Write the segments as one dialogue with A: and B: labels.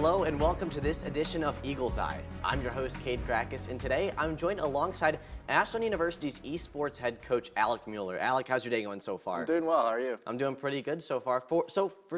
A: Hello and welcome to this edition of Eagle's Eye. I'm your host, Cade Cracas, and today I'm joined alongside Ashland University's esports head coach, Alec Mueller. Alec, how's your day going so far?
B: I'm doing well. How are you?
A: I'm doing pretty good so far. For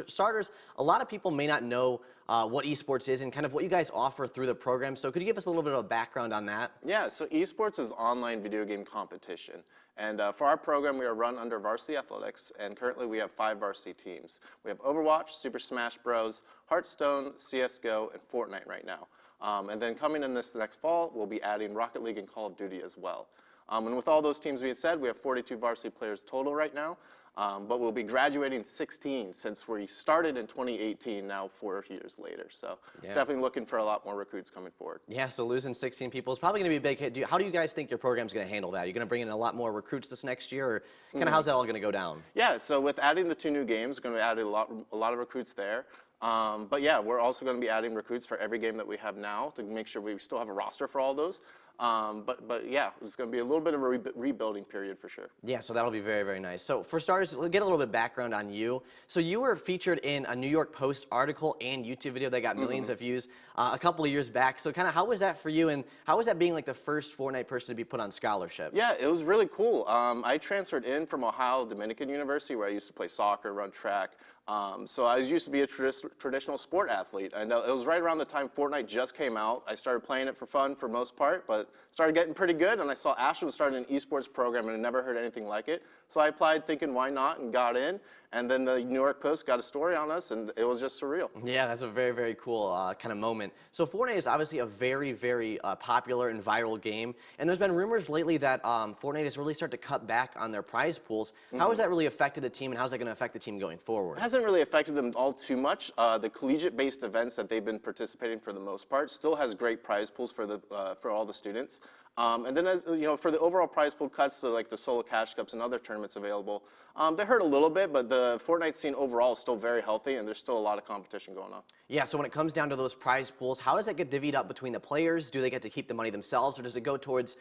A: starters, a lot of people may not know what esports is and kind of what you guys offer through the program. So could you give us a little bit of a background on that?
B: Yeah, so esports is online video game competition. And for our program, we are run under Varsity Athletics, and currently we have 5 varsity teams. We have Overwatch, Super Smash Bros., Hearthstone, CSGO, and Fortnite right now. And then coming in this next fall, we'll be adding Rocket League and Call of Duty as well. And with all those teams being said, we have 42 varsity players total right now. But we'll be graduating 16 since we started in 2018, now 4 years later. So definitely looking for a lot more recruits coming forward.
A: Yeah, so losing 16 people is probably going to be a big hit. How do you guys think your program's going to handle that? Are you going to bring in a lot more recruits this next year, or kind of how's that all going to go down?
B: Yeah, so with adding the 2 new games, we're going to add a lot of recruits there. But yeah, we're also going to be adding recruits for every game that we have now to make sure we still have a roster for all those. But yeah, it's going to be a little bit of a rebuilding period for sure.
A: Yeah, so that'll be very, very nice. So for starters, we'll get a little bit of background on you. So you were featured in a New York Post article and YouTube video that got millions of views a couple of years back. So kind of how was that for you, and how was that being like the first Fortnite person to be put on scholarship?
B: Yeah, it was really cool. I transferred in from Ohio Dominican University, where I used to play soccer, run track. So I used to be a traditional sport athlete, and it was right around the time Fortnite just came out. I started playing it for fun for most part, but started getting pretty good, and I saw Ashland was starting an esports program, and I never heard anything like it. So I applied thinking, why not, and got in. And then the New York Post got a story on us, and it was just surreal. Yeah,
A: that's a very, very cool kind of moment. So Fortnite is obviously a very, very popular and viral game, and there's been rumors lately that Fortnite has really started to cut back on their prize pools. How has that really affected the team, and how's that going to affect the team going forward?
B: It hasn't really affected them all too much. The collegiate-based events that they've been participating for the most part still has great prize pools for all the students. And then, as you know, for the overall prize pool cuts to like the solo cash cups and other tournaments available, they hurt a little bit, but the Fortnite scene overall is still very healthy, and there's still a lot of competition going on.
A: Yeah, so when it comes down to those prize pools, how does that get divvied up between the players? Do they get to keep the money themselves, or does it go towards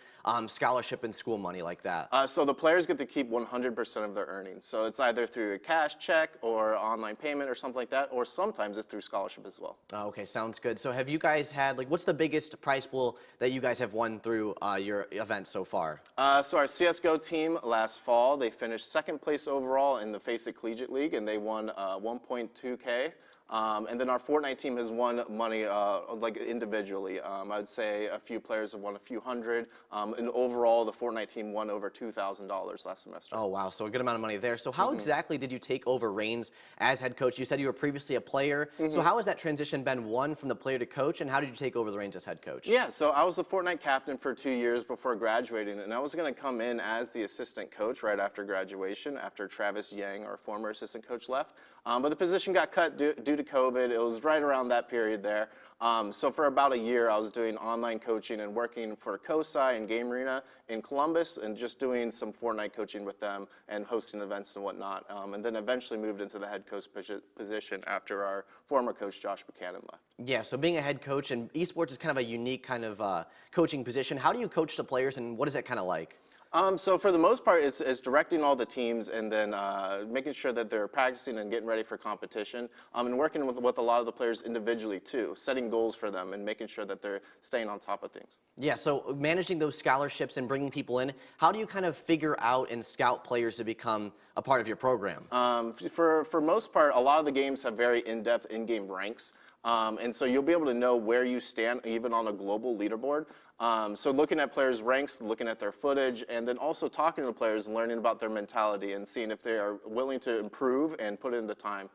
A: scholarship and school money like that?
B: So the players get to keep 100% of their earnings. So it's either through a cash check or online payment or something like that, or sometimes it's through scholarship as well.
A: Okay, sounds good. So have you guys had, like, what's the biggest prize pool that you guys have won through your event so far?
B: So our CSGO team last fall, they finished 2nd place overall in the Face It Collegiate League, and they won 1.2K. And then our Fortnite team has won money like individually. I'd say a few players have won a few hundred. And overall, the Fortnite team won over $2,000 last semester.
A: Oh, wow. So a good amount of money there. So how exactly did you take over reins as head coach? You said you were previously a player. So how has that transition been, one, from the player to coach, and how did you take over the reins as head coach?
B: Yeah, so I was the Fortnite captain for 2 years before graduating, and I was going to come in as the assistant coach right after graduation, after Travis Yang, our former assistant coach, left. But the position got cut due to COVID. It was right around that period there. So for about a year, I was doing online coaching and working for COSI and Game Arena in Columbus, and just doing some Fortnite coaching with them and hosting events and whatnot. And then eventually moved into the head coach position after our former coach, Josh Buchanan, left.
A: Yeah, so being a head coach, and esports is kind of a unique kind of coaching position. How do you coach the players, and what is that kind of like?
B: So for the most part, it's directing all the teams, and then making sure that they're practicing and getting ready for competition, and working with a lot of the players individually too, setting goals for them and making sure that they're staying on top of things.
A: Yeah, so managing those scholarships and bringing people in, how do you kind of figure out and scout players to become a part of your program?
B: For most part, a lot of the games have very in-depth in-game ranks. And so you'll be able to know where you stand even on a global leaderboard. So looking at players' ranks, looking at their footage, and then also talking to the players and learning about their mentality and seeing if they are willing to improve and put in the time.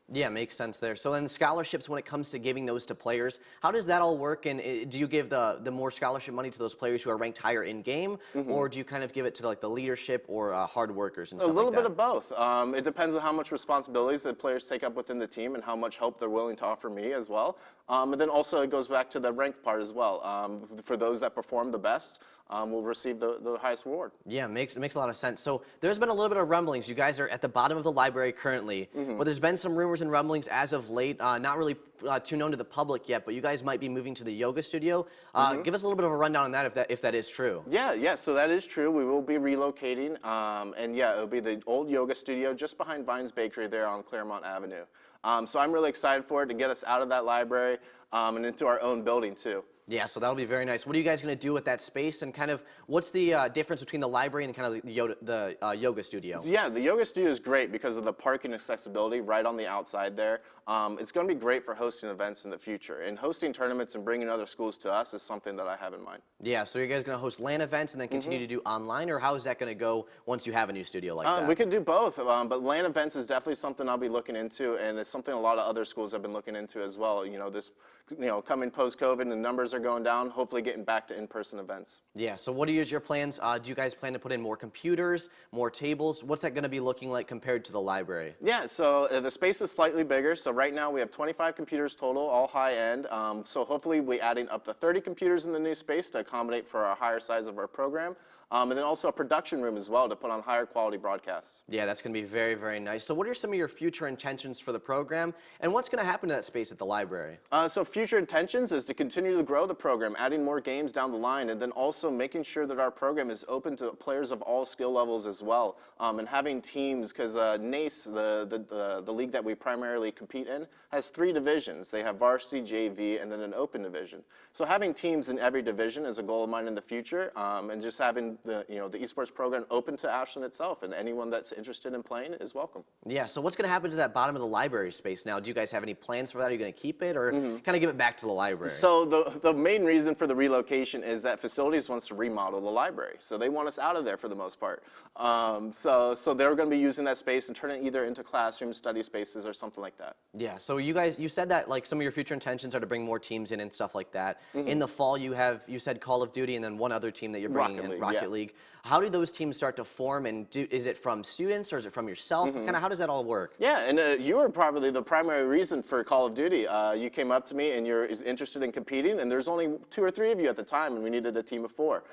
A: Yeah, makes sense there. So then scholarships, when it comes to giving those to players, how does that all work? And do you give the more scholarship money to those players who are ranked higher in game, or do you kind of give it to like the leadership or hard workers and stuff like that?
B: A little bit of both. It depends on how much responsibilities the players take up within the team and how much help they're willing to offer me as well. And then also it goes back to the ranked part as well. For those that perform the best, will receive the highest reward.
A: Yeah, makes a lot of sense. So there's been a little bit of rumblings. You guys are at the bottom of the library currently, but there's been some rumors and rumblings as of late, not really too known to the public yet, but you guys might be moving to the yoga studio. Give us a little bit of a rundown on that, if that is true.
B: Yeah, so that is true. We will be relocating, and yeah, it'll be the old yoga studio just behind Vine's Bakery there on Claremont Avenue. So I'm really excited for it to get us out of that library and into our own building too.
A: Yeah, so that'll be very nice. What are you guys going to do with that space, and kind of what's the difference between the library and kind of the yoga studio?
B: Yeah, the yoga studio is great because of the parking accessibility right on the outside there. It's going to be great for hosting events in the future, and hosting tournaments and bringing other schools to us is something that I have in mind.
A: Yeah, so you guys going to host LAN events and then continue to do online, or how is that going to go once you have a new studio like that?
B: We could do both, but LAN events is definitely something I'll be looking into, and it's something a lot of other schools have been looking into as well. Coming post-COVID and the numbers are going down, hopefully getting back to in-person events.
A: Yeah, so what are your plans? Do you guys plan to put in more computers, more tables? What's that going to be looking like compared to the library?
B: Yeah, so the space is slightly bigger. So right now we have 25 computers total, all high-end. So hopefully we're adding up to 30 computers in the new space to accommodate for our higher size of our program. And then also a production room as well to put on higher quality broadcasts.
A: Yeah, that's going to be very, very nice. So what are some of your future intentions for the program, and what's going to happen to that space at the library?
B: So future intentions is to continue to grow the program, adding more games down the line, and then also making sure that our program is open to players of all skill levels as well, and having teams, because NACE, the league that we primarily compete in, has 3 divisions. They have varsity, JV, and then an open division. So having teams in every division is a goal of mine in the future, and just having the esports program open to Ashland itself, and anyone that's interested in playing is welcome.
A: Yeah, so what's going to happen to that bottom of the library space now? Do you guys have any plans for that? Are you going to keep it, or kind of give it back to the library?
B: So the main reason for the relocation is that Facilities wants to remodel the library. So they want us out of there for the most part. So they're going to be using that space and turn it either into classrooms, study spaces, or something like that.
A: Yeah, so you said that like some of your future intentions are to bring more teams in and stuff like that. In the fall, you said Call of Duty and then one other team that you're bringing in, Rocket League. How do those teams start to form, and is it from students or is it from yourself? Kind of how does that all work?
B: Yeah, and you were probably the primary reason for Call of Duty. You came up to me and you're interested in competing, and there's only 2 or 3 of you at the time, and we needed a team of 4.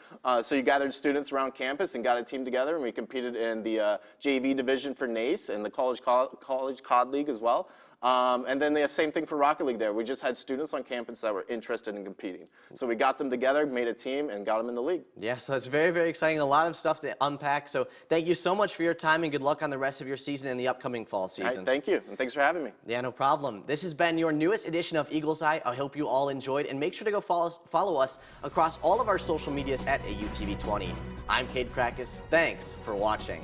B: So you gathered students around campus and got a team together, and we competed in the JV division for NACE and the College COD League as well. And then the same thing for Rocket League there. We just had students on campus that were interested in competing. So we got them together, made a team, and got them in the league.
A: Yeah, so it's very, very exciting. A lot of stuff to unpack. So thank you so much for your time, and good luck on the rest of your season and the upcoming fall season.
B: All right, thank you, and thanks for having me.
A: Yeah, no problem. This has been your newest edition of Eagle's Eye. I hope you all enjoyed, and make sure to go follow us across all of our social medias at AUTV20. I'm Cade Cracas. Thanks for watching.